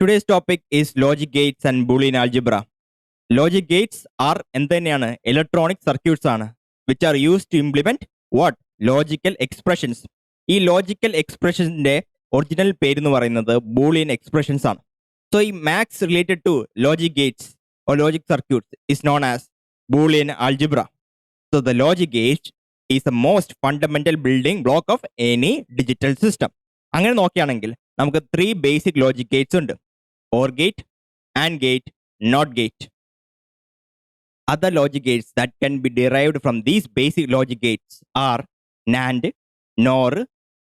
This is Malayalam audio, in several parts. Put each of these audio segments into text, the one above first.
Today's topic is logic gates and Boolean algebra. Logic gates are എന്തെന്നെയാണ് ഇലക്ട്രോണിക് സർക്യൂട്ട്സ് ആണ് which are used to implement what logical expressions. ഈ ലോജിക്കൽ എക്സ്പ്രഷൻസിന്റെ ഒറിജിനൽ പേര് എന്ന് പറയുന്നത് ബൂളിയൻ എക്സ്പ്രഷൻസ് ആണ്. സോ ഈ maths related to logic gates or logic circuits is known as Boolean algebra. So the logic gate is the most fundamental building block of any digital system. അങ്ങനെ നോക്കുകയാണെങ്കിൽ നമുക്ക് 3 ബേസിക് ലോജിക് ഗേറ്റ്സ് ഉണ്ട്: OR gate, AND gate, NOT gate. Other logic gates that can be derived from these basic logic gates are NAND, NOR,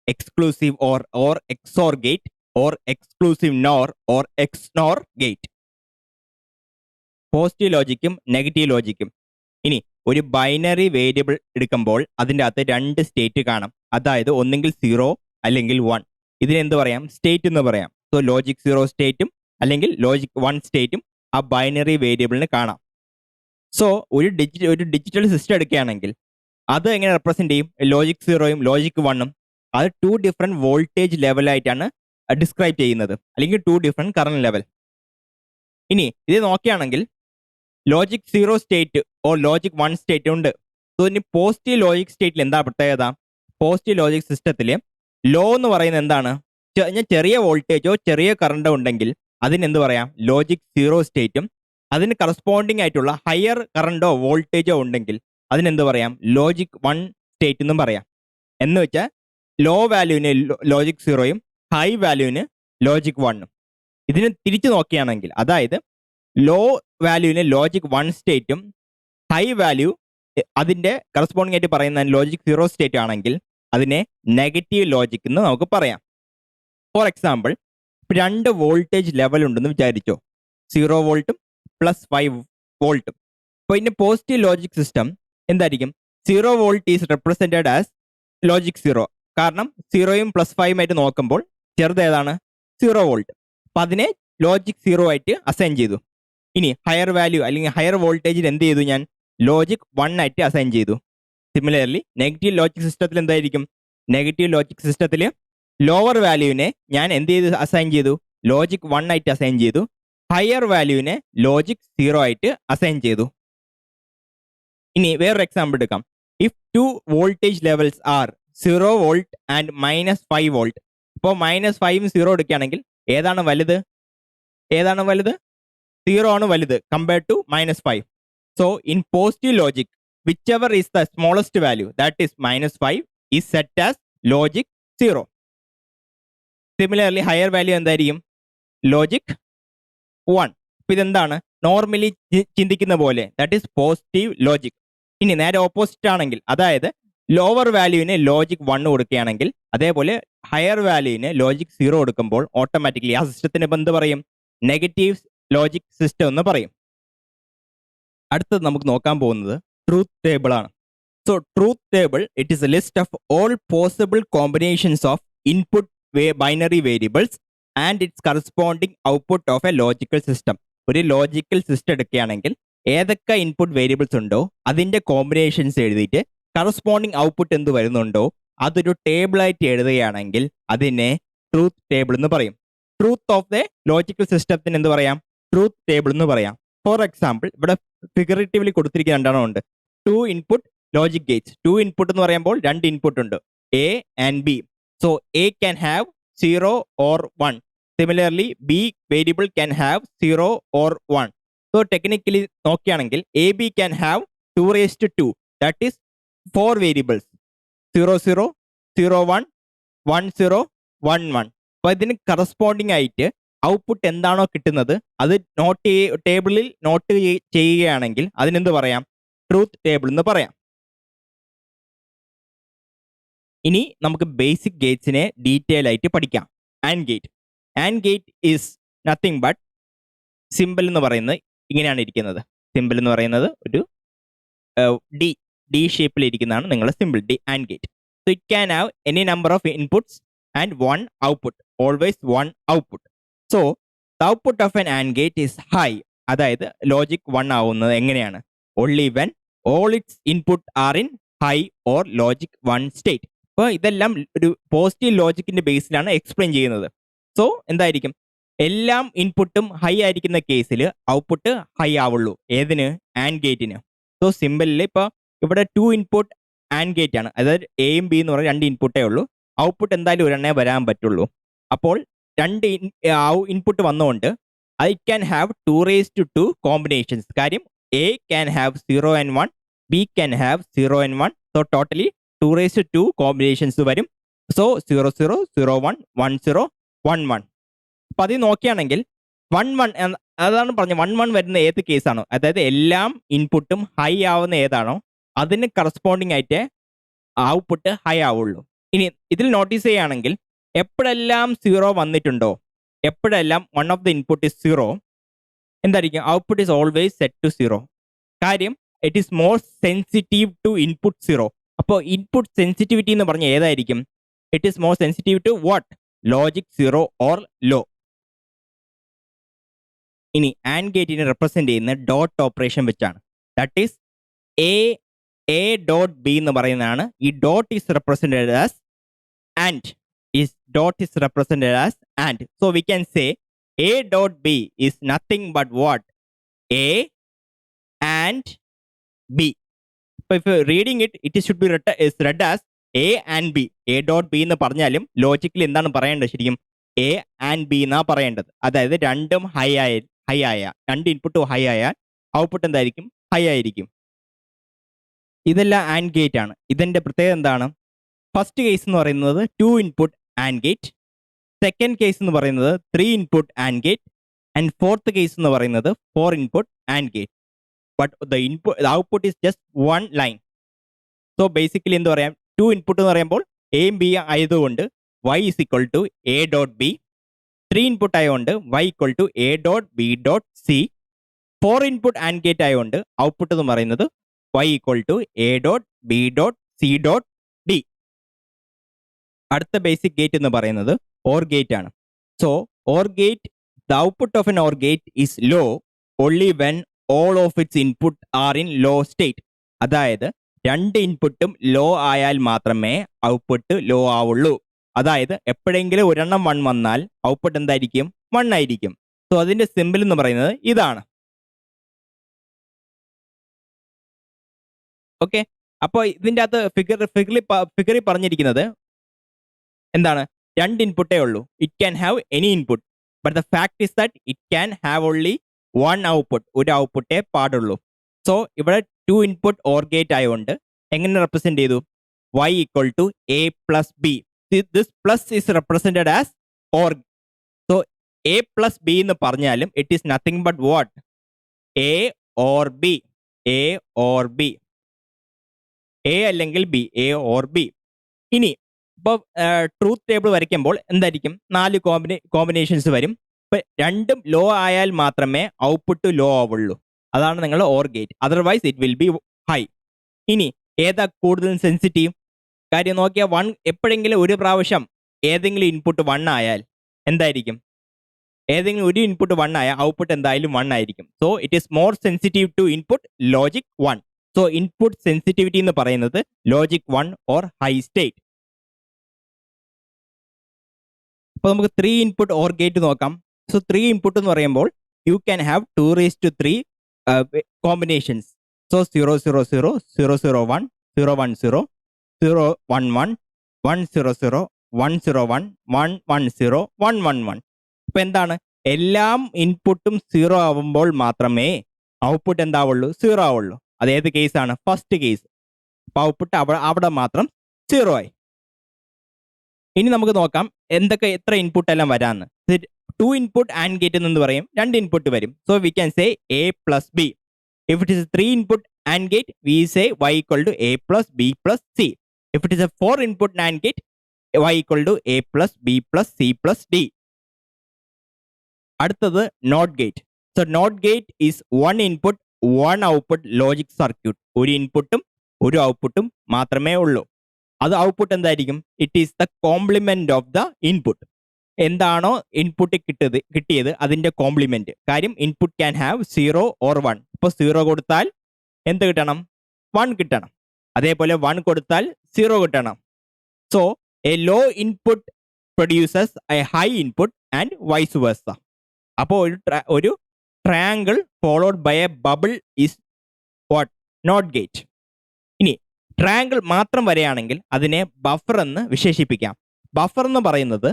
exclusive or XOR gate, or exclusive NOR or XNOR gate. Positive ലോജിക്കും നെഗറ്റീവ് ലോജിക്കും. ഇനി ഒരു ബൈനറി വേരിയബിൾ എടുക്കുമ്പോൾ അതിൻ്റെ അകത്ത് 2 സ്റ്റേറ്റ് കാണാം. അതായത് ഒന്നെങ്കിൽ 0 അല്ലെങ്കിൽ 1. ഇതിനെന്ത് പറയാം? സ്റ്റേറ്റ് എന്ന് പറയാം. സോ ലോജിക് 0 സ്റ്റേറ്റും അല്ലെങ്കിൽ ലോജിക് 1 സ്റ്റേറ്റും ആ ബൈനറി വേരിയബിളിന് കാണാം. സോ ഒരു ഡിജിറ്റൽ സിസ്റ്റം എടുക്കുകയാണെങ്കിൽ അത് എങ്ങനെ റെപ്രസെന്റ് ചെയ്യും? ലോജിക് 0യും ലോജിക് 1ഉം അത് 2 ഡിഫറെന്റ് വോൾട്ടേജ് ലെവലായിട്ടാണ് ഡിസ്ക്രൈബ് ചെയ്യുന്നത്, അല്ലെങ്കിൽ 2 ഡിഫറെന്റ് കറന്റ് ലെവൽ. ഇനി ഇത് നോക്കുകയാണെങ്കിൽ logic 0 state or logic 1 state ഉണ്ട്. സോ ഇനി പോസിറ്റീവ് ലോജിക് സ്റ്റേറ്റിൽ എന്താ പ്രത്യേകത? പോസിറ്റീവ് ലോജിക് സിസ്റ്റത്തിൽ ലോ എന്ന് പറയുന്നത് എന്താണ്? ചെറിയ വോൾട്ടേജോ ചെറിയ കറണ്ടോ ഉണ്ടെങ്കിൽ അതിനെന്ത് പറയാം? ലോജിക് 0 സ്റ്റേറ്റും അതിന് കറസ്പോണ്ടിങ് ആയിട്ടുള്ള ഹയർ കറണ്ടോ വോൾട്ടേജോ ഉണ്ടെങ്കിൽ അതിനെന്ത് പറയാം? ലോജിക് 1 സ്റ്റേറ്റ് എന്നും പറയാം. എന്ന് വെച്ചാൽ ലോ വാല്യൂവിന് ലോജിക് 0യും ഹൈ വാല്യൂവിന് ലോജിക് 1ഉം. ഇതിന് തിരിച്ചു നോക്കുകയാണെങ്കിൽ, അതായത് ലോ വാല്യൂവിന് ലോജിക് 1 സ്റ്റേറ്റും ഹൈ വാല്യൂ അതിൻ്റെ കറസ്പോണ്ടിങ് ആയിട്ട് പറയുന്ന ലോജിക് 0 സ്റ്റേറ്റ് ആണെങ്കിൽ അതിനെ നെഗറ്റീവ് ലോജിക് എന്ന് നമുക്ക് പറയാം. ഫോർ എക്സാമ്പിൾ, 2 വോൾട്ടേജ് ലെവൽ ഉണ്ടെന്ന് വിചാരിച്ചോ, 0 വോൾട്ടും +5 വോൾട്ടും. അപ്പോൾ ഇതിന്റെ പോസിറ്റീവ് ലോജിക് സിസ്റ്റം എന്തായിരിക്കും? 0 volt is represented as logic 0. കാരണം 0യും +5 ആയിട്ട് നോക്കുമ്പോൾ ചെറുത് ഏതാണ്? 0 വോൾട്ട്. അപ്പം അതിനെ ലോജിക് 0 ആയിട്ട് അസൈൻ ചെയ്തു. ഇനി ഹയർ വാല്യൂ അല്ലെങ്കിൽ ഹയർ വോൾട്ടേജിൽ എന്ത് ചെയ്തു? ഞാൻ ലോജിക് 1 ആയിട്ട് അസൈൻ ചെയ്തു. സിമിലർലി നെഗറ്റീവ് ലോജിക് സിസ്റ്റത്തിൽ എന്തായിരിക്കും? നെഗറ്റീവ് ലോജിക് സിസ്റ്റത്തിൽ ലോവർ വാല്യൂവിനെ ഞാൻ എന്ത് ചെയ്ത് അസൈൻ ചെയ്തു? ലോജിക് 1 ആയിട്ട് അസൈൻ ചെയ്തു. ഹയർ വാല്യൂവിനെ ലോജിക് 0 ആയിട്ട് അസൈൻ ചെയ്തു. ഇനി വേറൊരു എക്സാമ്പിൾ എടുക്കാം. If 2 voltage levels are 0 volt and -5 volt. ഇപ്പോൾ -5ഉം 0 എടുക്കുകയാണെങ്കിൽ ഏതാണ് വലുത്? 0 ആണ് വലുത് compared to -5. So in positive logic whichever is the smallest value, that is -5, is set as logic 0. Similarly, higher value എന്തായിരിക്കും? ലോജിക് 1. ഇപ്പം ഇതെന്താണ്? നോർമലി ചിന്തിക്കുന്ന പോലെ, ദാറ്റ് ഈസ് പോസിറ്റീവ് ലോജിക്. ഇനി നേരെ ഓപ്പോസിറ്റ് ആണെങ്കിൽ, അതായത് ലോവർ വാല്യൂവിന് ലോജിക് 1 കൊടുക്കുകയാണെങ്കിൽ അതേപോലെ ഹയർ വാല്യൂവിന് ലോജിക് 0 കൊടുക്കുമ്പോൾ ഓട്ടോമാറ്റിക്കലി ആ സിസ്റ്റത്തിന് ഇപ്പം എന്ത് പറയും? നെഗറ്റീവ് ലോജിക് സിസ്റ്റം എന്ന് പറയും. അടുത്തത് നമുക്ക് നോക്കാൻ പോകുന്നത് ട്രൂത്ത് ടേബിൾ ആണ്. So truth table it is A list of all possible combinations of input binary variables and it's corresponding output of A logical system. ഒരു ലോജിക്കൽ സിസ്റ്റം എടുക്കുകയാണെങ്കിൽ ഏതൊക്കെ ഇൻപുട്ട് വേരിയബിൾസ് ഉണ്ടോ അതിന്റെ കോമ്പിനേഷൻസ് എഴുതിയിട്ട് കറസ്പോണ്ടിങ് ഔട്ട്പുട്ട് എന്ത് വരുന്നുണ്ടോ അതൊരു ടേബിളായിട്ട് എഴുതുകയാണെങ്കിൽ അതിനെ ട്രൂത്ത് ടേബിൾ എന്ന് പറയും. ട്രൂത്ത് ഓഫ് ദ ലോജിക്കൽ സിസ്റ്റത്തിന് എന്ത് പറയാം? ട്രൂത്ത് ടേബിൾ എന്ന് പറയാം. ഫോർ എക്സാമ്പിൾ, ഇവിടെ ഫിഗറേറ്റീവ്ലി കൊടുത്തിരിക്കുന്ന 2 എണ്ണം ഉണ്ട്. 2 ഇൻപുട്ട് ലോജിക് ഗേറ്റ്സ്. 2 ഇൻപുട്ട് എന്ന് പറയുമ്പോൾ 2 ഇൻപുട്ട് ഉണ്ട്, A and B. So A can have 0 or 1. Similarly, B variable can have 0 or 1. So technically നോക്കുകയാണെങ്കിൽ A B can have 2^2. That is 4 variables, 0 0 0 1 1 0 1 1. അപ്പോൾ ഇതിന് കറസ്പോണ്ടിങ് ആയിട്ട് ഔട്ട്പുട്ട് എന്താണോ കിട്ടുന്നത് അത് ടേബിളിൽ നോട്ട് ചെയ്യുകയാണെങ്കിൽ അതിനെന്ത് പറയാം? ട്രൂത്ത് ടേബിൾ എന്ന് പറയാം. ഇനി നമുക്ക് ബേസിക് ഗേറ്റ്സിനെ ഡീറ്റെയിൽ ആയിട്ട് പഠിക്കാം. And gate. And gate is nothing but simple എന്ന് പറയുന്നത് ഇങ്ങനെയാണ് ഇരിക്കുന്നത്. സിമ്പിൾ എന്ന് പറയുന്നത് ഒരു ഡി ഷേപ്പിൽ ഇരിക്കുന്നതാണ് നിങ്ങളുടെ simple D and gate. So it can have any number of inputs and 1 output, always 1 output. So the output of N and gate is high. അതായത് ലോജിക് 1 ആവുന്നത് എങ്ങനെയാണ്? Only when all it's input are in high or logic 1 state. അപ്പോൾ ഇതെല്ലാം ഒരു പോസിറ്റീവ് ലോജിക്കിന്റെ ബേസിലാണ് എക്സ്പ്ലെയിൻ ചെയ്യുന്നത്. സോ എന്തായിരിക്കും? എല്ലാം ഇൻപുട്ടും ഹൈ ആയിരിക്കുന്ന കേസിൽ ഔട്ട്പുട്ട് ഹൈ ആവുള്ളൂ. ഏതിന്? ആൻഡ് ഗേറ്റിന്. സോ സിമ്പിളിൽ ഇപ്പോൾ ഇവിടെ 2 ഇൻപുട്ട് ആൻഡ് ഗേറ്റ് ആണ്. അതായത് എയും ബി എന്ന് പറഞ്ഞാൽ 2 ഇൻപുട്ടേ ഉള്ളൂ. ഔട്ട്പുട്ട് എന്തായാലും ഒരെണ്ണേ വരാൻ പറ്റുള്ളൂ. അപ്പോൾ 2 ഇൻപുട്ട് വന്നുകൊണ്ട് ഐ ക്യാൻ ഹാവ് 2 കോമ്പിനേഷൻസ്. കാര്യം A can have 0 and 1, B can have 0 and 1. So totally 2 combinations വരും. സോ 0 0 0 1 1 0 1 1. അപ്പൊ അതിൽ നോക്കുകയാണെങ്കിൽ 1 1 അതാണ് പറഞ്ഞത്. 1 1 വരുന്ന ഏത് കേസാണോ, അതായത് എല്ലാം ഇൻപുട്ടും ഹൈ ആവുന്ന ഏതാണോ അതിന് കറസ്പോണ്ടിങ് ആയിട്ട് ഔട്ട്പുട്ട് ഹൈ ആവുള്ളൂ. ഇനി ഇതിൽ നോട്ടീസ് ചെയ്യുകയാണെങ്കിൽ എപ്പോഴെല്ലാം 0 വന്നിട്ടുണ്ടോ, എപ്പോഴെല്ലാം one of the input is 0, എന്തായിരിക്കും? Output is always set to 0. കാര്യം it is more sensitive to input 0. അപ്പോൾ ഇൻപുട്ട് സെൻസിറ്റിവിറ്റി എന്ന് പറഞ്ഞാൽ ഏതായിരിക്കും? It is more sensitive to what? Logic 0 or low. ഇനി ആൻഡ് ഗേറ്റിനെ റെപ്രസെന്റ് ചെയ്യുന്ന ഡോട്ട് ഓപ്പറേഷൻ വെച്ചാണ്. That is A dot B എന്ന് പറയുന്നതാണ്. ഈ dot is represented as and. Is dot is represented as and. So we can say A dot B is nothing but what? A and B. So if you're reading it, it should be read as A and B. A dot B എന്ന് പറഞ്ഞാലും ലോജിക്കലി എന്താണ് പറയേണ്ടത്? ശരിക്കും A and B എന്നാ പറയേണ്ടത്. അതായത് രണ്ടും ഹൈ ആയ 2 ഇൻപുട്ടും ഹൈ ആയാൽ ഔട്ട്പുട്ട് എന്തായിരിക്കും? ഹൈ ആയിരിക്കും. ഇതെല്ലാം ആൻഡ് ഗേറ്റ് ആണ്. ഇതിന്റെ പ്രത്യേകത എന്താണ്? ഫസ്റ്റ് കേസ് എന്ന് പറയുന്നത് 2 input and gate, second case എന്ന് പറയുന്നത് 3 input and gate, and fourth case എന്ന് പറയുന്നത് 4 input and gate. But the output is just 1 line. So basically എന്ത് പറയാം? 2 ഇൻപുട്ട് എന്ന് പറയുമ്പോൾ എയും ബി ആയതുകൊണ്ട് y is equal to A dot B, 3 input ആയതുകൊണ്ട് y equal to A dot B dot C, 4 input and gate ആയതുകൊണ്ട് ഔട്ട്പുട്ട് എന്ന് പറയുന്നത് y equal to A dot B dot C dot D. അടുത്ത ബേസിക് ഗേറ്റ് എന്ന് പറയുന്നത് ഓർ ഗേറ്റ് ആണ്. So OR gate, the output of an OR gate is low only when all of its input are in low state. അതായത് 2 ഇൻപുട്ടും ലോ ആയാൽ മാത്രമേ ഔട്ട്പുട്ട് ലോ ആവുള്ളൂ. അതായത് എപ്പോഴെങ്കിലും ഒരെണ്ണം 1 വന്നാൽ ഔട്ട്പുട്ട് എന്തായിരിക്കും? 1 ആയിരിക്കും. സോ അതിന്റെ സിമ്പിൾ എന്ന് പറയുന്നത് ഇതാണ്. ഓക്കെ, അപ്പോൾ ഇതിൻ്റെ അകത്ത് ഫിഗറിൽ പറഞ്ഞിരിക്കുന്നത് എന്താണ്? 2 ഇൻപുട്ടേ ഉള്ളൂ. It can have any input, but the fact is that it can have only 1 output. ഒരു ഔട്ട്പുട്ടേ പാടുള്ളൂ. സോ ഇവിടെ 2 ഇൻപുട്ട് ഓർ ഗേറ്റ് ആയതുകൊണ്ട് എങ്ങനെ റെപ്രസെന്റ് ചെയ്തു? y equal to A plus B. This plus is represented as OR. So A plus B എന്ന് പറഞ്ഞാലും it is nothing but what? A OR B. A OR B, A അല്ലെങ്കിൽ ബി, എ ഓർ ബി. ഇനി ഇപ്പോൾ ട്രൂത്ത് ടേബിൾ വരയ്ക്കുമ്പോൾ എന്തായിരിക്കും? 4 കോമ്പിനേഷൻസ് വരും. ഇപ്പം രണ്ടും ലോ ആയാൽ മാത്രമേ ഔട്ട്പുട്ട് ലോ ആവുള്ളൂ. അതാണ് നിങ്ങൾ or gate. Otherwise it will be high. ഇനി ഏതാ കൂടുതൽ സെൻസിറ്റീവ്? കാര്യം നോക്കിയാൽ 1 എപ്പോഴെങ്കിലും ഒരു പ്രാവശ്യം ഏതെങ്കിലും ഇൻപുട്ട് 1 ആയാൽ എന്തായിരിക്കും? ഏതെങ്കിലും ഒരു ഇൻപുട്ട് 1 ആയാൽ ഔട്ട്പുട്ട് എന്തായാലും 1 ആയിരിക്കും. So it is more sensitive to input logic 1. So input sensitivity എന്ന് പറയുന്നത് ലോജിക് 1 ഓർ ഹൈ സ്റ്റേറ്റ്. അപ്പോൾ നമുക്ക് 3 ഇൻപുട്ട് ഓർ ഗേറ്റ് നോക്കാം. സോ 3 ഇൻപുട്ട് എന്ന് പറയുമ്പോൾ you can have 2 combinations. So 0 0 0 0 0 1 0 1 0 0 1 1 1 0 0 1 0 1 1 1 0 1 1 1. ഇപ്പം എന്താണ്? എല്ലാം ഇൻപുട്ടും 0 ആവുമ്പോൾ മാത്രമേ ഔട്ട്പുട്ട് എന്താവുള്ളൂ? 0 ആവുള്ളൂ. അതേത് കേസാണ്? First case. അപ്പോൾ ഔട്ട്പുട്ട് അവിടെ മാത്രം 0 ആയി. ഇനി നമുക്ക് നോക്കാം എത്ര ഇൻപുട്ട് എല്ലാം വരാമെന്ന്. 2 ഇൻപുട്ട് ആൻഡ് ഗേറ്റ് എന്ന് പറയും, 2 ഇൻപുട്ട് വരും. So we can say A plus B. If it is 3 input and gate we say y equal to A plus B plus C. If it is a 4 input and gate y equal to A plus B plus C plus D. അടുത്തത് not gate. So not gate is 1 input 1 output logic circuit. ഒരു ഇൻപുട്ടും ഒരു ഔട്ട്പുട്ടും മാത്രമേ ഉള്ളൂ. അത് ഔട്ട്പുട്ട് എന്തായിരിക്കും? It is the complement of the input. എന്താണോ ഇൻപുട്ട് കിട്ടിയത് അതിന്റെ കോംപ്ലിമെന്റ്. കാര്യം ഇൻപുട്ട് ക്യാൻ ഹാവ് 0 ഓർ 1. ഇപ്പോൾ 0 കൊടുത്താൽ എന്ത് കിട്ടണം? 1 കിട്ടണം. അതേപോലെ 1 കൊടുത്താൽ 0 കിട്ടണം. So a low input produces a high input and vice versa. അപ്പോൾ ഒരു triangle followed by a bubble is what? NOT gate. ഇനി ട്രയാങ്കിൾ മാത്രം വരെയാണെങ്കിൽ അതിനെ ബഫർ എന്ന് വിശേഷിപ്പിക്കാം. ബഫർ എന്ന് പറയുന്നത്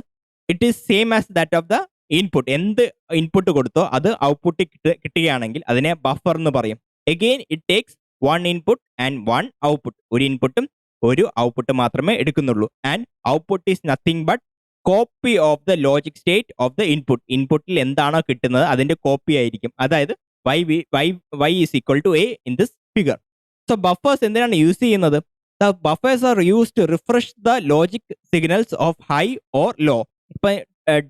it is same as that of the input. എന്ത് ഇൻപുട്ട് കൊടുത്തോ അത് ഔട്ട്പുട്ട് കിട്ടുകയാണെങ്കിൽ അതിനെ ബഫർ എന്ന് പറയും. Again it takes one input and one output. ഒരു ഇൻപുട്ടും ഒരു ഔട്ട്പുട്ട് മാത്രമേ എടുക്കുന്നുള്ളൂ. And output is nothing but copy of the logic state of the input. ഇൻപുട്ടിൽ എന്താണോ കിട്ടുന്നത് അതിന്റെ കോപ്പി ആയിരിക്കും. അതായത് y is equal to a in this figure. So buffers എന്തിനാണ് യൂസ് ചെയ്യുന്നത്? The buffers are use to refresh the logic signals of high or low. ഇപ്പൊ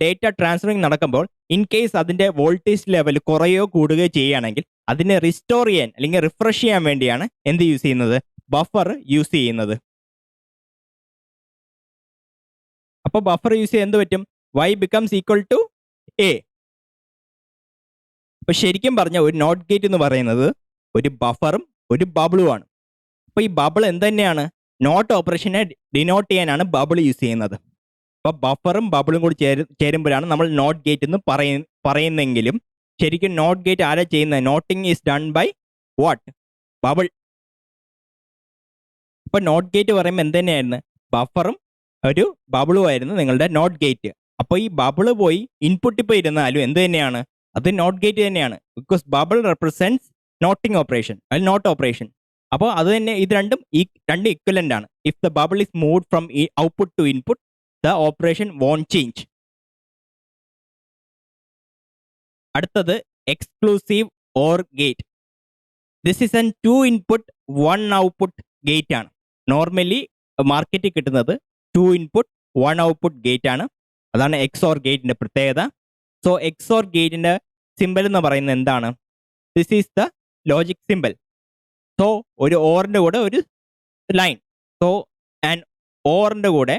ഡേറ്റ ട്രാൻസ്ഫറിങ് നടക്കുമ്പോൾ ഇൻ കേസ് അതിന്റെ വോൾട്ടേജ് ലെവൽ കുറയോ കൂടുകയോ ചെയ്യുകയാണെങ്കിൽ അതിനെ റിസ്റ്റോർ ചെയ്യാൻ അല്ലെങ്കിൽ റിഫ്രഷ് ചെയ്യാൻ വേണ്ടിയാണ് എന്ത് യൂസ് ചെയ്യുന്നത്? ബഫർ യൂസ് ചെയ്യുന്നത്. അപ്പോൾ ബഫർ യൂസ് ചെയ്യാൻ എന്ത് പറ്റും? y becomes equal to a. അപ്പൊ ശരിക്കും പറഞ്ഞ ഒരു നോട്ട് ഗേറ്റ് എന്ന് പറയുന്നത് ഒരു ബഫറും ഒരു ബബിളുമാണ്. അപ്പൊ ഈ ബബിൾ എന്ത് തന്നെയാണ്? നോട്ട് ഓപ്പറേഷനെ ഡിനോട്ട് ചെയ്യാനാണ് ബബിൾ യൂസ് ചെയ്യുന്നത്. അപ്പൊ ബഫറും ബബിളും കൂടി ചേരുമ്പോഴാണ് നമ്മൾ നോട്ട് ഗേറ്റ് എന്ന് പറയുന്നെങ്കിലും ശരിക്കും നോട്ട് ഗേറ്റ് ആരാ ചെയ്യുന്നത്? Noting is done by what? Bubble. അപ്പൊ നോട്ട് ഗേറ്റ് പറയുമ്പോൾ എന്ത് തന്നെയായിരുന്നു? ബഫറും ഒരു ബബിളും ആയിരുന്നു നിങ്ങളുടെ നോട്ട് ഗേറ്റ്. അപ്പോൾ ഈ ബബിള് പോയി ഇൻപുട്ട് ഇപ്പോൾ ഇരുന്നാലും എന്ത് തന്നെയാണ്? അത് നോട്ട് ഗേറ്റ് തന്നെയാണ്. Because bubble represents noting operation, അത് നോട്ട് ഓപ്പറേഷൻ. അപ്പോൾ അത് തന്നെ ഇത് രണ്ടും ഇക്വലന്റ് ആണ്. If the bubble is moved from output to input the operation won't change. അടുത്തത് exclusive or gate. This is an 2 input 1 output gate ആണ്. നോർമലി മാർക്കറ്റിൽ കിട്ടുന്നത് 2 ഇൻപുട്ട് 1 ഔട്ട്പുട്ട് ഗേറ്റ് ആണ്. അതാണ് എക്സോർ ഗേറ്റിന്റെ പ്രത്യേകത. സോ എക്സോർ ഗേറ്റിന്റെ സിമ്പൽ എന്ന് പറയുന്നത് എന്താണ്? This is the logic symbol. So ഒരു ഓറിന്റെ കൂടെ ഒരു ലൈൻ. സോ ആൻഡ് ഓറിന്റെ കൂടെ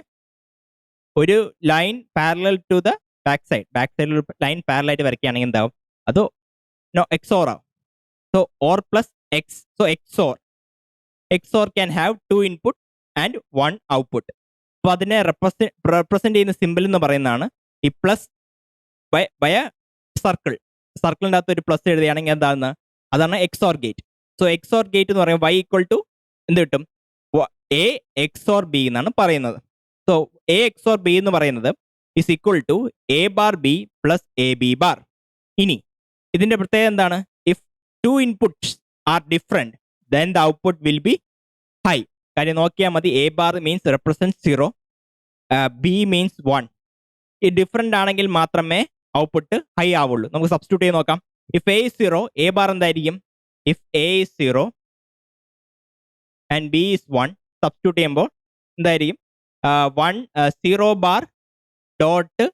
ഒരു line parallel to the back സൈഡിൽ ഒരു ലൈൻ പാരലൽ ആയിട്ട് വരയ്ക്കുകയാണെങ്കിൽ എന്താവും? അത് എക്സോർ ആവും. So or plus X. So XOR can have 2 input and 1 output. അപ്പോൾ അതിനെ റെപ്രസെന്റ് ചെയ്യുന്ന സിമ്പിൾ എന്ന് പറയുന്നതാണ് ഈ പ്ലസ് ബൈ എ സർക്കിൾ. സർക്കിളിൻ്റെ അകത്ത് ഒരു പ്ലസ് എഴുതുകയാണെങ്കിൽ എന്താണ്? അതാണ് XOR gate. So XOR gate എന്ന് പറയുമ്പോൾ y ഈക്വൽ ടു എന്ത് കിട്ടും? a എക്സോർ b എന്നാണ് പറയുന്നത്. സോ a എക്സോർ b എന്ന് പറയുന്നത് is equal to a bar b plus A B bar. ഇനി ഇതിന്റെ പ്രത്യേകത എന്താണ്? If 2 inputs are different then the output will be high. കാര്യം നോക്കിയാൽ മതി. A bar means represent 0, B means 1. ഈ ഡിഫറെന്റ് ആണെങ്കിൽ മാത്രമേ ഔട്ട്പുട്ട് ഹൈ ആവുള്ളൂ. നമുക്ക് സബ്സ്റ്റിറ്റ്യൂട്ട് ചെയ്ത് നോക്കാം. If A is 0, A bar എന്തായിരിക്കും? If A is 0 and B is 1, substitute ചെയ്യുമ്പോൾ എന്തായിരിക്കും? 0 bar dot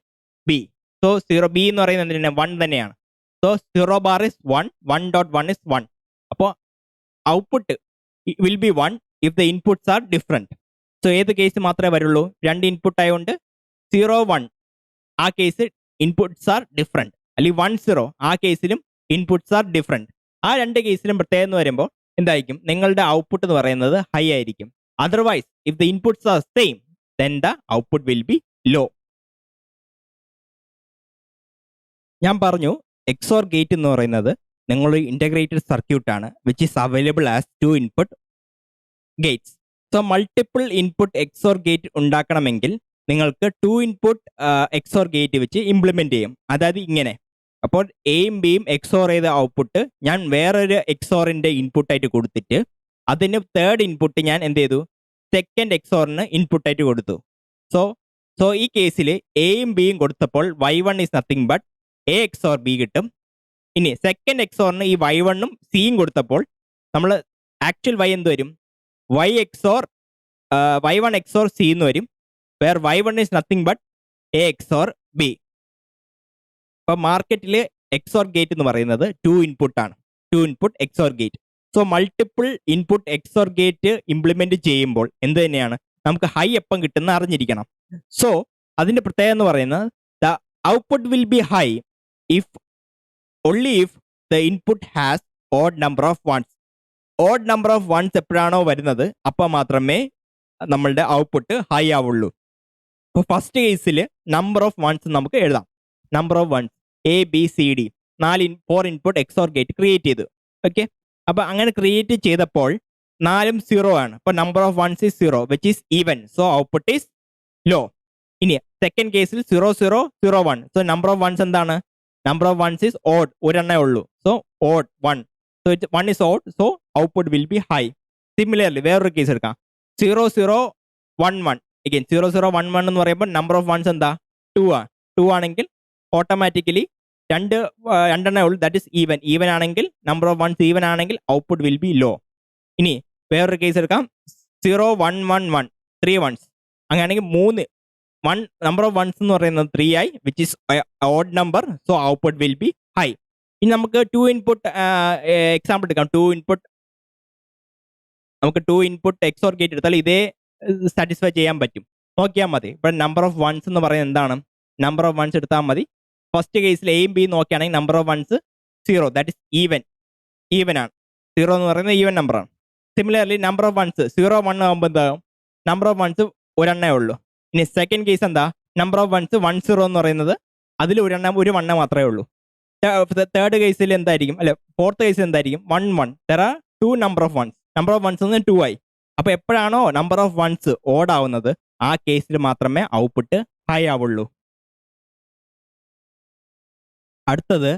B. So 0 B എന്ന് പറയുന്നത് എന്തിനാണ്? 1 തന്നെയാണ്. So 0 bar is 1, 1 dot 1 is 1. അപ്പോൾ output will be 1 if the inputs are different. So ഏത് കേസ് മാത്രമേ വരുള്ളൂ? 2 ഇൻപുട്ട് ആയതുകൊണ്ട് 0 1 ആ കേസ് ഇൻപുട്ട്സ് ആർ ഡിഫറെന്റ്. അല്ലെങ്കിൽ 1 0 ആ കേസിലും ഇൻപുട്ട്സ് ആർ ഡിഫറെന്റ്. ആ 2 കേസിലും പ്രത്യേകം എന്ന് വരുമ്പോൾ എന്തായിരിക്കും? നിങ്ങളുടെ ഔട്ട്പുട്ട് എന്ന് പറയുന്നത് ഹൈ ആയിരിക്കും. Otherwise if the inputs are same then the output will be low. ഞാൻ പറഞ്ഞു എക്സോർ ഗേറ്റ് എന്ന് പറയുന്നത് നിങ്ങളൊരു ഇന്റഗ്രേറ്റഡ് സർക്യൂട്ട് ആണ് which is available as 2 input gates. So multiple input XOR gate ഉണ്ടാക്കണമെങ്കിൽ നിങ്ങൾക്ക് 2 ഇൻപുട്ട് എക്സോർ ഗേറ്റ് വെച്ച് ഇംപ്ലിമെന്റ് ചെയ്യും. അതായത് ഇങ്ങനെ. അപ്പോൾ എയും ബിയും എക്സോർ ചെയ്ത ഔട്ട്പുട്ട് ഞാൻ വേറൊരു എക്സോറിന്റെ ഇൻപുട്ടായിട്ട് കൊടുത്തിട്ട് അതിന് 3rd ഇൻപുട്ട് ഞാൻ എന്ത് ചെയ്തു? 2nd എക്സോറിന് ഇൻപുട്ടായിട്ട് കൊടുത്തു. സോ ഈ കേസിൽ എയും ബിയും കൊടുത്തപ്പോൾ y1 is nothing but A XOR B കിട്ടും. ഇനി 2nd എക്സോറിന് ഈ y1ഉം സിയും കൊടുത്തപ്പോൾ നമ്മൾ ആക്ച്വൽ y എന്ത് വരും? y1 എക്സോർ സി എന്ന് വരും. Where y1 is nothing but A XOR B. അപ്പോൾ മാർക്കറ്റിൽ എക്സോർ ഗേറ്റ് എന്ന് പറയുന്നത് 2 ഇൻപുട്ട് ആണ്. 2 input XOR gate. So multiple input XOR gate implement ചെയ്യുമ്പോൾ എന്ത് തന്നെയാണ്? നമുക്ക് ഹൈ എപ്പം കിട്ടുന്ന അറിഞ്ഞിരിക്കണം. സോ അതിന്റെ പ്രത്യേകത എന്ന് പറയുന്നത് the output will be high if only if the input has odd number of ones. odd number of ones എപ്പോഴാണോ വരുന്നത് അപ്പോൾ മാത്രമേ നമ്മളുടെ ഔട്ട്പുട്ട് ഹൈ ആവുള്ളൂ. അപ്പോൾ ഫസ്റ്റ് കേസിൽ നമ്പർ ഓഫ് വൺസ് നമുക്ക് എഴുതാം. Number of ones ABCD 4 input XOR gate create ചെയ്തു. ഓക്കെ, അപ്പൊ അങ്ങനെ ക്രിയേറ്റ് ചെയ്തപ്പോൾ 4ഉം 0 ആണ്. അപ്പൊ number of ones is 0 which is even, so output is low. ഇനി സെക്കൻഡ് കേസിൽ 0 0 0 1, സോ നമ്പർ ഓഫ് വൺസ് എന്താണ്? Number of ones is odd, ഒരെണ്ണേ ഉള്ളൂ, so odd 1, so 1 is odd, so output will be high. Similarly വേറൊരു കേസ് എടുക്കാം, 0 0 1 1. അഗൈൻ 0 0 1 1 എന്ന് പറയുമ്പോൾ നമ്പർ ഓഫ് വൺസ് എന്താ? 2 ആണ്. 2 ആണെങ്കിൽ ഓട്ടോമാറ്റിക്കലി രണ്ടെണ്ണേ ഉള്ളൂ, ദാറ്റ് ഈസ് ഈവൻ. ഈവൻ ആണെങ്കിൽ നമ്പർ ഓഫ് വൺസ് ഈവൻ ആണെങ്കിൽ ഔട്ട്പുട്ട് വിൽ ബി ലോ. ഇനി വേറൊരു കേസ് എടുക്കാം, 0 1 1 1, 3 വൺസ്. അങ്ങനെയാണെങ്കിൽ 3 നമ്പർ ഓഫ് വൺസ് എന്ന് പറയുന്നത് 3 ആയി, which is odd number, so output will be high. ഇനി നമുക്ക് 2 ഇൻപുട്ട് എക്സാമ്പിൾ എടുക്കാം. നമുക്ക് 2 ഇൻപുട്ട് XOR ഗേറ്റ് എടുത്താൽ ഇതേ സാറ്റിസ്ഫൈ ചെയ്യാൻ പറ്റും. നോക്കിയാൽ മതി. ഇപ്പോൾ നമ്പർ ഓഫ് വൺസ് എന്ന് പറയുന്നത് എന്താണ്? നമ്പർ ഓഫ് വൺസ് എടുത്താൽ മതി. ഫസ്റ്റ് കേസിൽ എയും ബി നോക്കുകയാണെങ്കിൽ number of ones 0, that is even ആണ്. 0 എന്ന് പറയുന്നത് ഈവൻ നമ്പറാണ്. സിമിലർലി നമ്പർ ഓഫ് വൺസ് 0 1 ആകുമ്പോൾ എന്താകും? നമ്പർ ഓഫ് വൺസ് ഒരെണ്ണേ ഉള്ളൂ. ഇനി സെക്കൻഡ് കേസ് എന്താ? നമ്പർ ഓഫ് വൺസ് 1 0 എന്ന് പറയുന്നത് അതിൽ ഒരു വണ്ണ മാത്രമേ ഉള്ളൂ. തേർഡ് കേസിൽ എന്തായിരിക്കും? അല്ലെ, ഫോർത്ത് കേസിൽ എന്തായിരിക്കും? 1 1. There are 2 number of ones. Number of ones 2 ആയി. അപ്പൊ എപ്പോഴാണോ നമ്പർ ഓഫ് വൺസ് ഓഡ് ആവുന്നത് ആ കേസിൽ മാത്രമേ ഔട്ട്പുട്ട് ഹൈ ആവുള്ളൂ. അടുത്തത്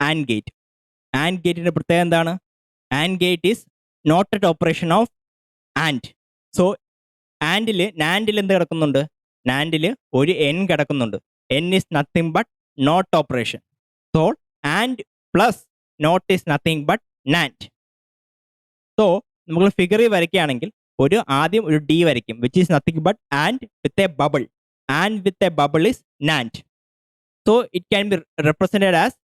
ആൻഡ് ഗേറ്റ്. ആൻഡ് ഗേറ്റിന്റെ പ്രത്യേകത എന്താണ്? And gate is not at operation of and. So നാൻഡിൽ എന്ത് കിടക്കുന്നുണ്ട്? നാൻഡിൽ ഒരു എൻ കിടക്കുന്നുണ്ട്. N is nothing but not operation. So and plus not is nothing but NAND. So നമ്മൾ ഫിഗറിൽ വരയ്ക്കുകയാണെങ്കിൽ ആദ്യം ഒരു ഡി വരയ്ക്കും, which is nothing but and with a bubble. And with a bubble is NAND. So it can be represented as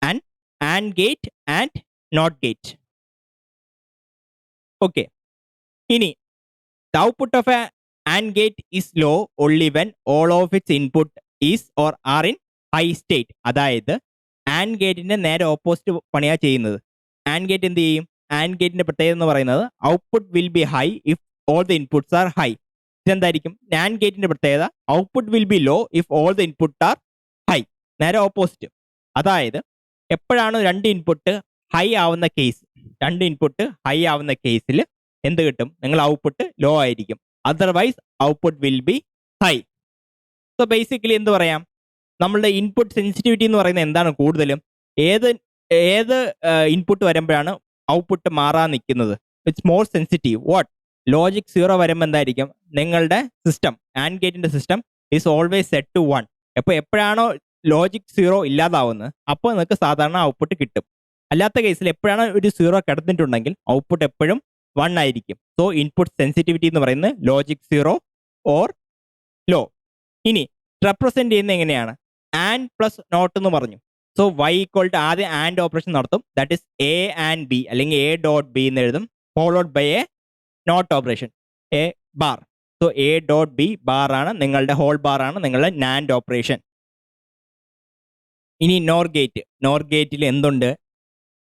an and gate and not gate. Okay, ഇനി the output of a AND gate is low only when all of its input is or are in high state. അതായത് ആൻഡ് ഗേറ്റിന്റെ നേരെ ഓപ്പോസിറ്റ് പണിയാ ചെയ്യുന്നത്. ആൻഡ് ഗേറ്റ് എന്ത് ചെയ്യും? ആൻഡ് ഗേറ്റിന്റെ പ്രത്യേകത എന്ന് പറയുന്നത് output will be high if all the inputs are high. ഇതെന്തായിരിക്കും? ആൻഡ് ഗേറ്റിന്റെ പ്രത്യേകത output will be low if all the input are high. നേരെ ഓപ്പോസിറ്റ്. അതായത് എപ്പോഴാണ് രണ്ട് ഇൻപുട്ട് ഹൈ ആവുന്ന കേസിൽ എന്ത് കിട്ടും? നിങ്ങൾ ഔട്ട്പുട്ട് ലോ ആയിരിക്കും. Otherwise output will be high. So basically എന്ത് പറയാം? നമ്മളുടെ ഇൻപുട്ട് സെൻസിറ്റിവിറ്റി എന്ന് പറയുന്നത് എന്താണ്? കൂടുതലും ഏത് ഇൻപുട്ട് വരുമ്പോഴാണ് ഔട്ട്പുട്ട് മാറാൻ നിൽക്കുന്നത്? It's more sensitive. What? Logic 0 വരുമ്പോൾ എന്തായിരിക്കും? നിങ്ങളുടെ സിസ്റ്റം, ആൻഡ് ഗേറ്റിന്റെ system is always set to 1. അപ്പോൾ എപ്പോഴാണോ ലോജിക് 0 ഇല്ലാതാവുന്നത് അപ്പോൾ നിങ്ങൾക്ക് സാധാരണ ഔട്ട്പുട്ട് കിട്ടും. അല്ലാത്ത കേസിൽ എപ്പോഴാണ് ഒരു 0 കിടന്നിട്ടുണ്ടെങ്കിൽ ഔട്ട്പുട്ട് എപ്പോഴും 1 ആയിരിക്കും. സോ ഇൻപുട്ട് സെൻസിറ്റിവിറ്റി എന്ന് പറയുന്നത് ലോജിക് 0 ഓർ ലോ. ഇനി റെപ്രസെന്റ് ചെയ്യുന്നത് എങ്ങനെയാണ്? ആൻഡ് പ്ലസ് നോട്ട് എന്ന് പറഞ്ഞു. സോ y ഈക്വൽ ടു ആദ്യം ആൻഡ് ഓപ്പറേഷൻ നടത്തും, that is A and B അല്ലെങ്കിൽ എ ഡോട്ട് ബി എന്ന് എഴുതും, followed by a not operation, A bar. So A dot B bar ആണ് നിങ്ങളുടെ ഹോൾ ബാർ ആണ് നിങ്ങളുടെ നാൻഡ് ഓപ്പറേഷൻ. ഇനി നോർ ഗേറ്റിൽ എന്തുണ്ട്?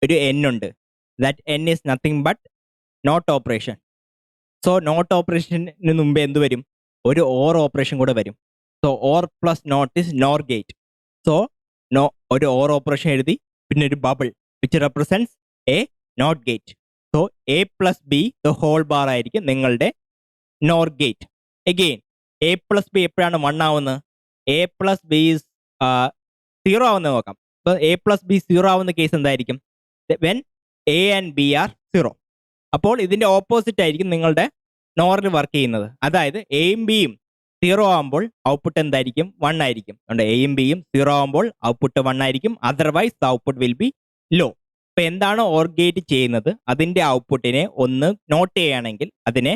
ഒരു എൻ ഉണ്ട്. That N is nothing but not operation. So not ഓപ്പറേഷന് മുമ്പേ എന്ത് വരും? ഒരു ഓർ ഓപ്പറേഷൻ കൂടെ വരും. So or plus not is NOR gate. So ഒരു ഓർ ഓപ്പറേഷൻ എഴുതി, പിന്നെ ഒരു bubble which represents a not gate. So A plus B the whole bar ആയിരിക്കും നിങ്ങളുടെ NOR gate. Again A plus B എപ്പോഴാണ് 1 ആവുന്നത്? എ പ്ലസ് ബി ഈസ് 0 ആവുന്നത് നോക്കാം. അപ്പോൾ എ പ്ലസ് ബി 0 ആവുന്ന കേസ് എന്തായിരിക്കും? When A and B are 0. അപ്പോൾ ഇതിന്റെ ഓപ്പോസിറ്റ് ആയിരിക്കും നിങ്ങളുടെ നോറിൽ വർക്ക് ചെയ്യുന്നത്. അതായത് എയും ബിയും 0 ആകുമ്പോൾ ഔട്ട്പുട്ട് എന്തായിരിക്കും? 1 ആയിരിക്കും. അതുകൊണ്ട് എയും ബിയും 0 ആകുമ്പോൾ ഔട്ട്പുട്ട് 1 ആയിരിക്കും. Otherwise the output will be low. അപ്പൊ എന്താണ് ഓർ ഗേറ്റ് ചെയ്യുന്നത്? അതിന്റെ ഔട്ട്പുട്ടിനെ ഒന്ന് നോട്ട് ചെയ്യുകയാണെങ്കിൽ അതിനെ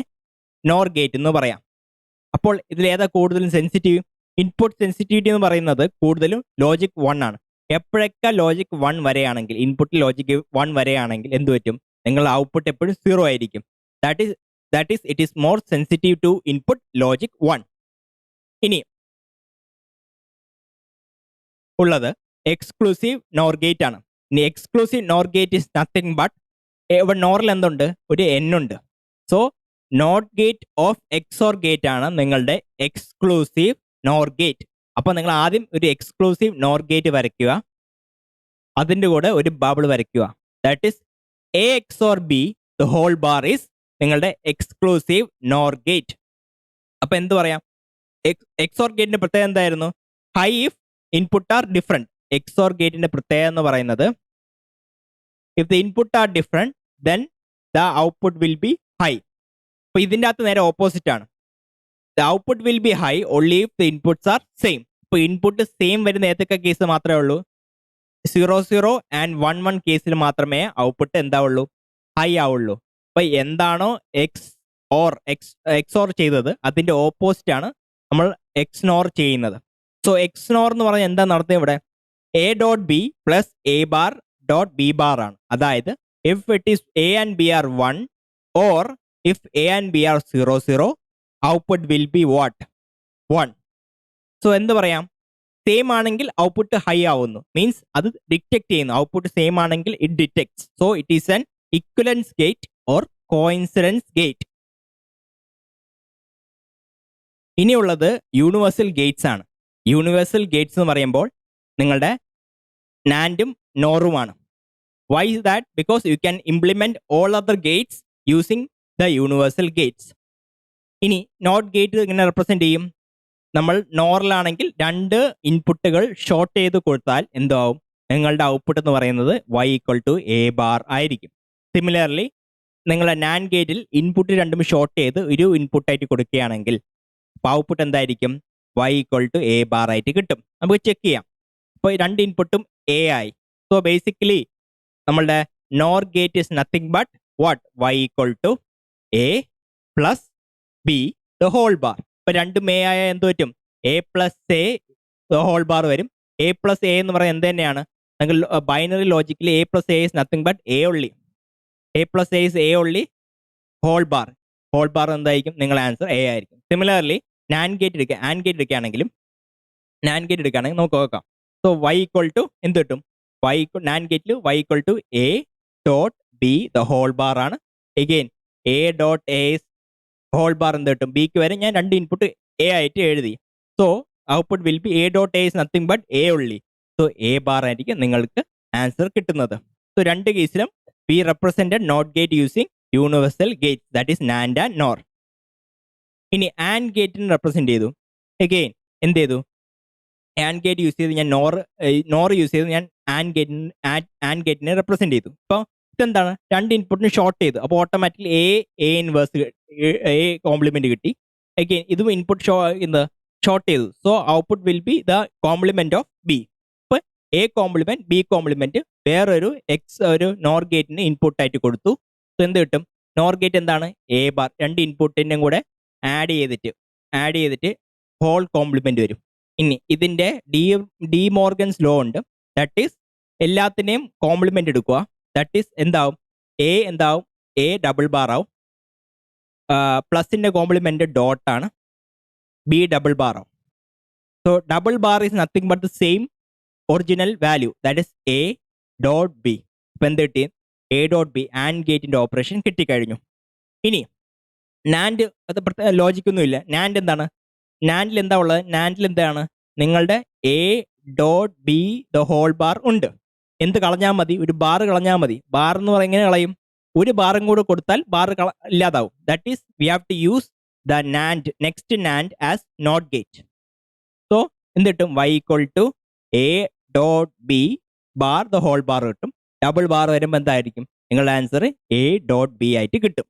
നോർ ഗേറ്റ് എന്ന് പറയാം. അപ്പോൾ ഇതിൽ ഏതാ കൂടുതലും സെൻസിറ്റീവ്? ഇൻപുട്ട് സെൻസിറ്റിവിറ്റി എന്ന് പറയുന്നത് കൂടുതലും ലോജിക് 1 ആണ്. എപ്പോഴൊക്കെ ലോജിക് 1 വരെയാണെങ്കിൽ, ഇൻപുട്ടിൽ ലോജിക് 1 വരെയാണെങ്കിൽ എന്ത് പറ്റും? നിങ്ങളുടെ ഔട്ട്പുട്ട് എപ്പോഴും 0 ആയിരിക്കും. That is it is more sensitive to input logic 1. ഇനി ഉള്ളത് എക്സ്ക്ലൂസീവ് നോർ ഗേറ്റ് ആണ്. ഇനി exclusive NOR gate is nothing but, ഇവിടെ നോറിൽ എന്തുണ്ട്? ഒരു എൻ ഉണ്ട്. So not gate of XOR gate ആണ് നിങ്ങളുടെ എക്സ്ക്ലൂസീവ് നോർ ഗേറ്റ്. അപ്പോൾ നിങ്ങൾ ആദ്യം ഒരു എക്സ്ക്ലൂസീവ് നോർ ഗേറ്റ് വരയ്ക്കുക. അതിൻ്റെ കൂടെ ഒരു ബബിൾ വരയ്ക്കുക. That is A XOR B the whole bar is നിങ്ങളുടെ എക്സ്ക്ലൂസീവ് നോർ ഗേറ്റ്. അപ്പൊ എന്ത് പറയാം, എക്സോർ ഗേറ്റിന്റെ പ്രത്യേകത എന്തായിരുന്നു? High if input are different. XOR ഗേറ്റിന്റെ പ്രത്യേകത എന്ന് പറയുന്നത് if the input are different then the output will be high. അപ്പൊ ഇതിൻ്റെ അകത്ത് നേരെ ഓപ്പോസിറ്റ് ആണ്. The output will be high only if the inputs are same. ഇപ്പൊ ഇൻപുട്ട് സെയിം വരുന്ന ഏതൊക്കെ കേസ് മാത്രമേ ഉള്ളൂ? 0 ആൻഡ് 1 കേസിൽ മാത്രമേ ഔട്ട്പുട്ട് എന്താവുള്ളൂ? ഹൈ ആവുള്ളൂ. അപ്പൊ എന്താണോ എക്സ് ഓർ ചെയ്തത് അതിന്റെ ഓപ്പോസിറ്റ് ആണ് നമ്മൾ എക്സ് നോർ ചെയ്യുന്നത്. സോ എക്സ് നോർ എന്ന് പറഞ്ഞാൽ എന്താ നടത്തുന്നത് ഇവിടെ? A dot B plus A bar dot B bar ആണ്. അതായത് if it is A and B are 1 or if A and B are 0 output will be what? 1. So എന്ത് പറയാം? സെയിം ആണെങ്കിൽ ഔട്ട്പുട്ട് ഹൈ ആവുന്നു, മീൻസ് അത് ഡിറ്റക്ട് ചെയ്യുന്നു. ഔട്ട്പുട്ട് സെയിം ആണെങ്കിൽ it detects. So it is an equivalence gate or coincidence gate. ഇനിയുള്ളത് യൂണിവേഴ്സൽ ഗേറ്റ്സ് ആണ്. യൂണിവേഴ്സൽ ഗേറ്റ്സ് എന്ന് പറയുമ്പോൾ നിങ്ങളുടെ നാൻഡും നോറുമാണ്. Why is that? Because you can implement all other gates using the universal gates. ഇനി നോട്ട് ഗേറ്റ് ഇങ്ങനെ റെപ്രസെന്റ് ചെയ്യും. നമ്മൾ നോറിലാണെങ്കിൽ 2 ഇൻപുട്ടുകൾ ഷോർട്ട് ചെയ്ത് കൊടുത്താൽ എന്താവും? നിങ്ങളുടെ ഔട്ട്പുട്ട് എന്ന് പറയുന്നത് y equal to A bar ആയിരിക്കും. സിമിലർലി നിങ്ങളുടെ നാൻ ഗേറ്റിൽ ഇൻപുട്ട് രണ്ടും ഷോർട്ട് ചെയ്ത് ഒരു ഇൻപുട്ടായിട്ട് കൊടുക്കുകയാണെങ്കിൽ ഔട്ട്പുട്ട് എന്തായിരിക്കും? y equal to A bar ആയിട്ട് കിട്ടും. നമുക്ക് ചെക്ക് ചെയ്യാം. ഇപ്പോൾ 2 ഇൻപുട്ടും എ ആയി. സോ ബേസിക്കലി നമ്മളുടെ NOR gate is nothing but what? y equal to A plus B the whole bar. ഇപ്പൊ 2 എ ആയ എന്ത് പറ്റും? A plus A the whole bar വരും. എ പ്ലസ് എ എന്ന് പറയുന്നത് എന്ത് തന്നെയാണ്? നിങ്ങൾ binary logically A plus A is nothing but A only. A plus A is A only whole bar. Whole bar എന്തായിരിക്കും? നിങ്ങളുടെ ആൻസർ എ ആയിരിക്കും. സിമിലർലി നാൻ ഗേറ്റ് എടുക്കുകയാണെങ്കിലും നമുക്ക് നോക്കാം. സോ y ഈക്വൽ ടു എന്ത് കിട്ടും? നാൻ ഗേറ്റിൽ y equal to A dot B the whole bar ആണ്. Again A dot A whole bar എന്ത് കിട്ടും? ബിക്ക് വരെ ഞാൻ 2 ഇൻപുട്ട് എ ആയിട്ട് എഴുതി. So output will be A dot A is nothing but A only. So A bar ആയിരിക്കും നിങ്ങൾക്ക് ആൻസർ കിട്ടുന്നത്. സോ 2 കേസിലും we represented not gate using universal gate, that is NAND and NOR. ഇനി ആൻഡ് ഗേറ്റിന് റെപ്രസെന്റ് ചെയ്തു. എഗെയിൻ എന്ത് ചെയ്തു? ആൻഡ് ഗേറ്റ് യൂസ് ചെയ്ത് ഞാൻ നോർ യൂസ് ചെയ്ത് ഞാൻ ആൻഡ് ഗേറ്റിനെ റെപ്രസെന്റ് ചെയ്തു. ഇപ്പോൾ ഇതെന്താണ്? 2 ഇൻപുട്ടിന് ഷോർട്ട് ചെയ്തു. അപ്പോൾ automatically A inverse A complement കിട്ടി. അഗെയിൻ ഇതും ഇൻപുട്ട് ഷോർട്ട് ചെയ്തു. So output will be the complement of B. ഇപ്പോൾ എ കോംപ്ലിമെന്റ് ബി കോംപ്ലിമെന്റ് വേറൊരു ഒരു നോർ ഗേറ്റിന് ഇൻപുട്ടായിട്ട് കൊടുത്തു. സോ എന്ത് കിട്ടും? നോർ ഗേറ്റ് എന്താണ്? എ ബാർ 2 ഇൻപുട്ടിൻ്റെയും കൂടെ ആഡ് ചെയ്തിട്ട് ഹോൾ കോംപ്ലിമെന്റ് വരും. ഇനി ഇതിന്റെ ഡി മോർഗൻസ് ലോ ഉണ്ട്. ദാറ്റ് ഈസ് എല്ലാത്തിനെയും കോംപ്ലിമെന്റ് എടുക്കുക. ദാറ്റ് ഈസ് എന്താവും? എ ഡബിൾ ബാർ ആവും. പ്ലസിന്റെ കോംപ്ലിമെന്റ് ഡോട്ട് ആണ്. ബി ഡബിൾ ബാർ ആവും. So double bar is nothing but the same original value, that is A dot B. ഇപ്പം എന്ത് കിട്ടി? എ ഡോട്ട് ബി ആൻഡ് ഗേറ്റിന്റെ ഓപ്പറേഷൻ കിട്ടിക്കഴിഞ്ഞു. ഇനി നാൻഡ് അത് ലോജിക്കൊന്നുമില്ല. നാൻഡ് എന്താണ്? നാൻഡിൽ എന്താ ഉള്ളത്? നാൻഡിൽ എന്താണ്? നിങ്ങളുടെ A dot B the whole bar ഉണ്ട്. എന്ത് കളഞ്ഞാൽ മതി? ഒരു ബാർ കളഞ്ഞാൽ മതി. ബാർ എന്ന് പറയുന്നത് എങ്ങനെ കളയും? ഒരു ബാറും കൂടെ കൊടുത്താൽ ബാർ ഇല്ലാതാവും. That is we have to use the NAND next NAND as not gate. So എന്ത് കിട്ടും? y equal to A dot B bar the whole bar കിട്ടും. ഡബിൾ ബാർ വരുമ്പോൾ എന്തായിരിക്കും? നിങ്ങളുടെ ആൻസർ എ ഡോട്ട് ബി ആയിട്ട് കിട്ടും.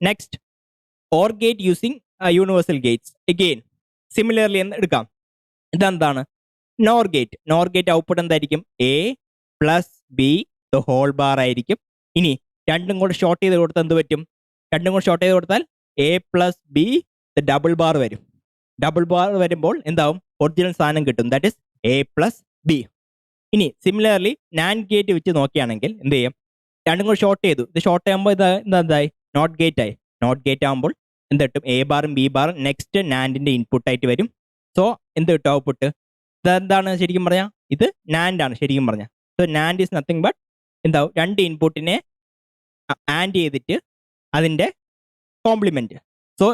Next or gate using universal gates. Again similarly എന്ന് എടുക്കാം. ഇതെന്താണ്? നോർ ഗേറ്റ് ഔട്ട്പുട്ട് എന്തായിരിക്കും? A plus B the whole bar ആയിരിക്കും. ഇനി 2 കൂടെ ഷോർട്ട് ചെയ്ത് കൊടുത്താൽ എന്ത് പറ്റും? 2 കൂടെ ഷോർട്ട് ചെയ്ത് കൊടുത്താൽ A plus B the double bar വരും. ഡബിൾ ബാർ വരുമ്പോൾ എന്താവും? ഒറിജിനൽ സാധനം കിട്ടും. That is A plus B. ഇനി സിമിലർലി നാൻഡ് ഗേറ്റ് വെച്ച് നോക്കുകയാണെങ്കിൽ എന്ത് ചെയ്യും? 2 കൂടെ ഷോർട്ട് ചെയ്തു. ഇത് ഷോർട്ട് ചെയ്യുമ്പോൾ എന്തായി? നോട്ട് ഗേറ്റ് ആയി. നോട്ട് ഗേറ്റ് ആകുമ്പോൾ എന്ത് കിട്ടും? എ ബാറും ബി ബാറും നെക്സ്റ്റ് നാൻഡിന്റെ ഇൻപുട്ട് ആയിട്ട് വരും. സോ എന്ത് കിട്ടും? ഔട്ട്പുട്ട് ഇതെന്താണ് ശരിക്കും പറഞ്ഞാൽ? ഇത് നാൻഡ് ആണ് ശരിക്കും പറഞ്ഞാൽ. So NAND is nothing but എന്താവും? 2 ഇൻപുട്ടിനെ ആൻഡ് ചെയ്തിട്ട് അതിന്റെ complement. So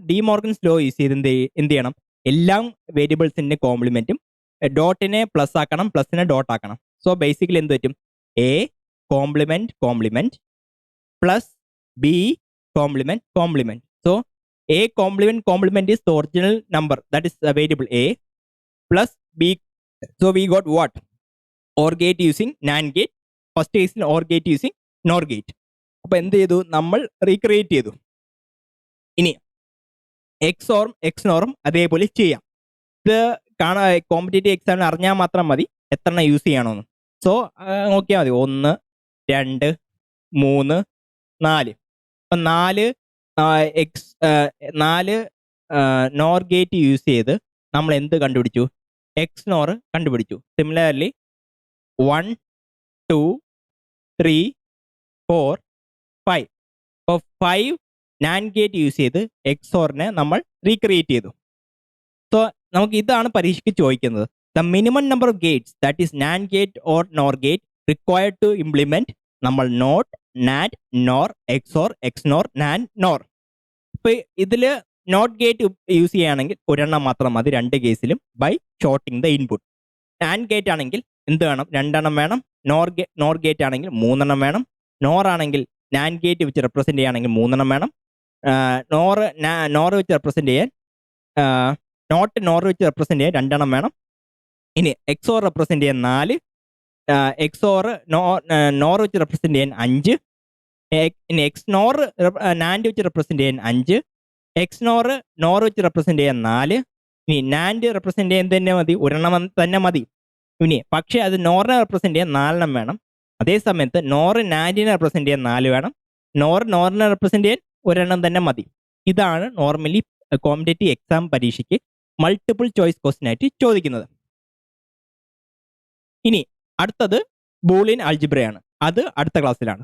De Morgan's law use ചെയ്ത് എന്ത് ചെയ്യണം? എല്ലാ വേരിയബിൾസിന്റെ കോംപ്ലിമെന്റും ഡോട്ടിനെ പ്ലസ് ആക്കണം, പ്ലസിനെ ഡോട്ട് ആക്കണം. സോ ബേസിക്കലി എന്ത് പറ്റും? A complement complement plus B complement complement. So A complement complement is the original number, that is a variable a, plus b. So we got what? OR gate using NAND gate. First കേസിൽ OR gate using NOR gate. അപ്പൊ എന്ത് ചെയ്തു? നമ്മൾ റീക്രിയേറ്റ് ചെയ്തു. ഇനി എക്സോറും എക്സ്നോറും അതേപോലെ ചെയ്യാം. ഇത് കാണാൻ കോമ്പറ്റേറ്റീവ് എക്സാമിന് അറിഞ്ഞാൽ മാത്രം മതി എത്ര യൂസ് ചെയ്യണമെന്ന്. സോ നോക്കിയാൽ മതി. 1 2 3 4. അപ്പം 4 നോർ ഗേറ്റ് യൂസ് ചെയ്ത് നമ്മൾ എന്ത് കണ്ടുപിടിച്ചു? എക്സ്നോർ കണ്ടുപിടിച്ചു. സിമിലർലി 1 2 3 4 5. അപ്പോൾ 5 നാൻഡ് ഗേറ്റ് യൂസ് ചെയ്ത് എക്സോറിനെ നമ്മൾ റീക്രിയേറ്റ് ചെയ്തു. സോ നമുക്ക് ഇതാണ് പരീക്ഷയ്ക്ക് ചോദിക്കുന്നത്. The minimum number of gates that is NAND gate or NOR gate required to implement നമ്മൾ നോട്ട്, നാറ്റ്, NOR, XOR, XNOR, NAND, NOR. ഇപ്പൊ ഇതിൽ നോട്ട് ഗേറ്റ് യൂസ് ചെയ്യുകയാണെങ്കിൽ ഒരെണ്ണം മാത്രം മതി രണ്ട് കേസിലും, by shorting the input. NAND gate ആണെങ്കിൽ എന്ത് വേണം? 2 എണ്ണം വേണം. നോർ ഗേറ്റ് ആണെങ്കിൽ 3 എണ്ണം വേണം. നോർ ആണെങ്കിൽ നാൻഡ് ഗേറ്റ് വെച്ച് റെപ്രസെന്റ് ചെയ്യുകയാണെങ്കിൽ 3 എണ്ണം വേണം. നോർ വെച്ച് റെപ്രസെന്റ് ചെയ്യാൻ നോർ വെച്ച് റെപ്രസെന്റ് ചെയ്യാൻ 2 എണ്ണം വേണം. ഇനി എക്സോർ റെപ്രസെന്റ് ചെയ്യാൻ 4, എക്സോർ നോർ വെച്ച് റെപ്രസെന്റ് ചെയ്യാൻ 5, ഇനി എക്സ്നോർ നാൻഡ് വെച്ച് റെപ്രസെന്റ് ചെയ്യാൻ 5, എക്സ്നോർ നോർ വെച്ച് റെപ്രസെന്റ് ചെയ്യാൻ 4. ഇനി നാൻഡ് റെപ്രസെന്റ് ചെയ്യാൻ തന്നെ മതി, ഒരെണ്ണം തന്നെ മതി. ഇനി പക്ഷേ അത് നോറിനെ റെപ്രസെന്റ് ചെയ്യാൻ 4 എണ്ണം വേണം. അതേ സമയത്ത് നോറ് നാൻഡിനെ റെപ്രസെന്റ് ചെയ്യാൻ 4 വേണം. നോറിനെ റെപ്രസെന്റ് ചെയ്യാൻ ഒരെണ്ണം തന്നെ മതി. ഇതാണ് നോർമലി കോമ്പറ്റേറ്റീവ് എക്സാം പരീക്ഷയ്ക്ക് മൾട്ടിപ്പിൾ ചോയ്സ് ക്വസ്റ്റ്യൻ ആയിട്ട് ചോദിക്കുന്നത്. ഇനി അടുത്തത് ബൂളിയൻ ആൾജിബ്രയാണ്. അത് അടുത്ത ക്ലാസ്സിലാണ്.